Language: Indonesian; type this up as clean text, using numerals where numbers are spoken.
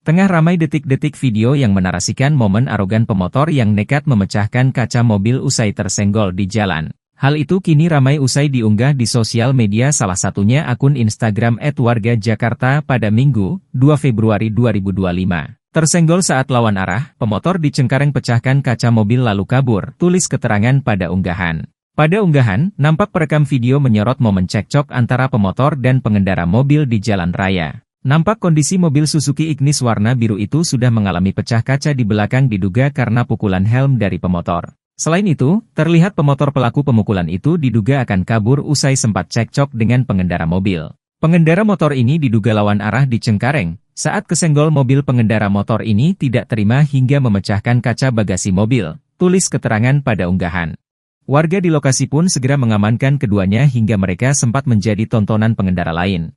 Tengah ramai detik-detik video yang menarasikan momen arogan pemotor yang nekat memecahkan kaca mobil usai tersenggol di jalan. Hal itu kini ramai usai diunggah di sosial media, salah satunya akun Instagram @wargajakarta pada Minggu, 2 Februari 2025. Tersenggol saat lawan arah, pemotor di Cengkareng pecahkan kaca mobil lalu kabur, tulis keterangan pada unggahan. Pada unggahan, nampak perekam video menyorot momen cekcok antara pemotor dan pengendara mobil di jalan raya. Nampak kondisi mobil Suzuki Ignis warna biru itu sudah mengalami pecah kaca di belakang, diduga karena pukulan helm dari pemotor. Selain itu, terlihat pemotor pelaku pemukulan itu diduga akan kabur usai sempat cekcok dengan pengendara mobil. Pengendara motor ini diduga lawan arah di Cengkareng. Saat kesenggol mobil, pengendara motor ini tidak terima hingga memecahkan kaca bagasi mobil, tulis keterangan pada unggahan. Warga di lokasi pun segera mengamankan keduanya hingga mereka sempat menjadi tontonan pengendara lain.